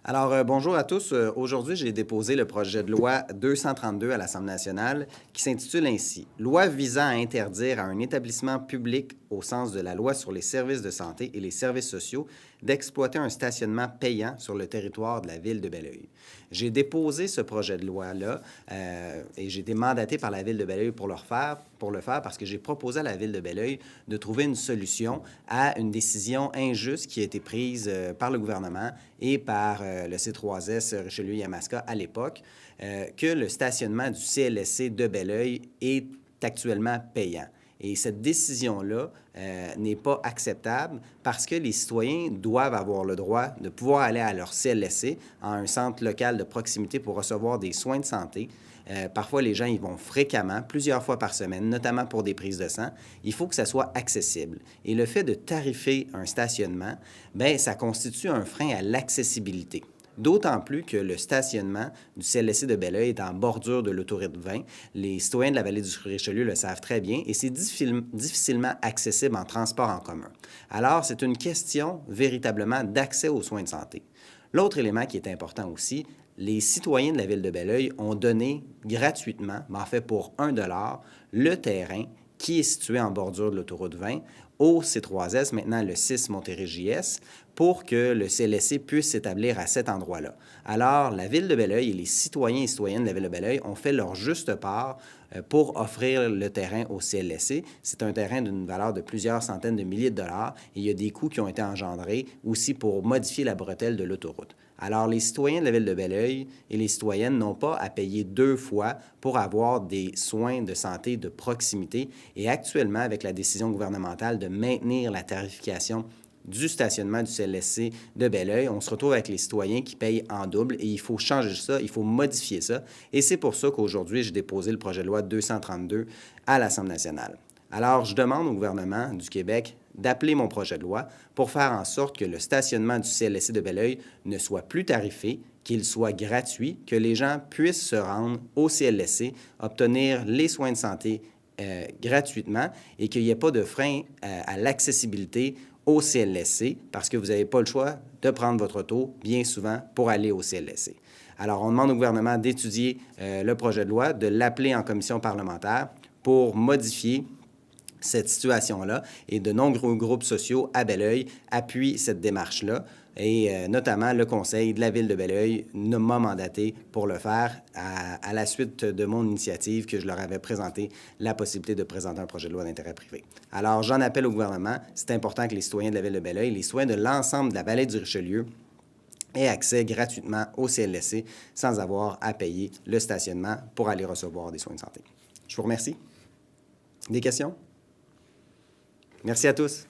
Bonjour à tous. Aujourd'hui, j'ai déposé le projet de loi 232 à l'Assemblée nationale qui s'intitule ainsi « Loi visant à interdire à un établissement public au sens de la loi sur les services de santé et les services sociaux d'exploiter un stationnement payant sur le territoire de la ville de Belleuil. » J'ai déposé ce projet de loi-là et j'ai été mandaté par la ville de Belleuil pour le faire parce que j'ai proposé à la ville de Belleuil de trouver une solution à une décision injuste qui a été prise par le gouvernement et par le C3S Richelieu-Yamaska à l'époque, que le stationnement du CLSC de Belleuil est actuellement payant. Et cette décision-là n'est pas acceptable parce que les citoyens doivent avoir le droit de pouvoir aller à leur CLSC, à un centre local de proximité pour recevoir des soins de santé. Parfois, les gens y vont fréquemment, plusieurs fois par semaine, notamment pour des prises de sang. Il faut que ça soit accessible. Et le fait de tarifer un stationnement, bien, ça constitue un frein à l'accessibilité. D'autant plus que le stationnement du CLSC de Belleuil est en bordure de l'autoroute 20. Les citoyens de la vallée du Richelieu le savent très bien et c'est difficilement accessible en transport en commun. Alors, c'est une question véritablement d'accès aux soins de santé. L'autre élément qui est important aussi, les citoyens de la ville de Belleuil ont donné gratuitement, mais en fait pour 1 $, le terrain qui est situé en bordure de l'autoroute 20 au C3S, maintenant le 6 Montérégie-Est, pour que le CLSC puisse s'établir à cet endroit-là. Alors, la Ville de Belleuil et les citoyens et citoyennes de la Ville de Belleuil ont fait leur juste part pour offrir le terrain au CLSC. C'est un terrain d'une valeur de plusieurs centaines de milliers de dollars et il y a des coûts qui ont été engendrés aussi pour modifier la bretelle de l'autoroute. Alors, les citoyens de la Ville de Belleuil et les citoyennes n'ont pas à payer 2 fois pour avoir des soins de santé de proximité. Et actuellement, avec la décision gouvernementale de maintenir la tarification du stationnement du CLSC de Belleuil, on se retrouve avec les citoyens qui payent en double et il faut changer ça, il faut modifier ça. Et c'est pour ça qu'aujourd'hui, j'ai déposé le projet de loi 232 à l'Assemblée nationale. Alors, je demande au gouvernement du Québec d'appeler mon projet de loi pour faire en sorte que le stationnement du CLSC de Belleuil ne soit plus tarifé, qu'il soit gratuit, que les gens puissent se rendre au CLSC, obtenir les soins de santé gratuitement et qu'il n'y ait pas de frein à l'accessibilité au CLSC parce que vous n'avez pas le choix de prendre votre auto bien souvent pour aller au CLSC. Alors, on demande au gouvernement d'étudier le projet de loi, de l'appeler en commission parlementaire pour modifier cette situation-là et de nombreux groupes sociaux à Belleuil appuient cette démarche-là et notamment le Conseil de la Ville de Belleuil m'a mandaté pour le faire à la suite de mon initiative que je leur avais présenté la possibilité de présenter un projet de loi d'intérêt privé. Alors, j'en appelle au gouvernement. C'est important que les citoyens de la Ville de Belleuil, les citoyens de l'ensemble de la vallée du Richelieu aient accès gratuitement au CLSC sans avoir à payer le stationnement pour aller recevoir des soins de santé. Je vous remercie. Des questions? Merci à tous.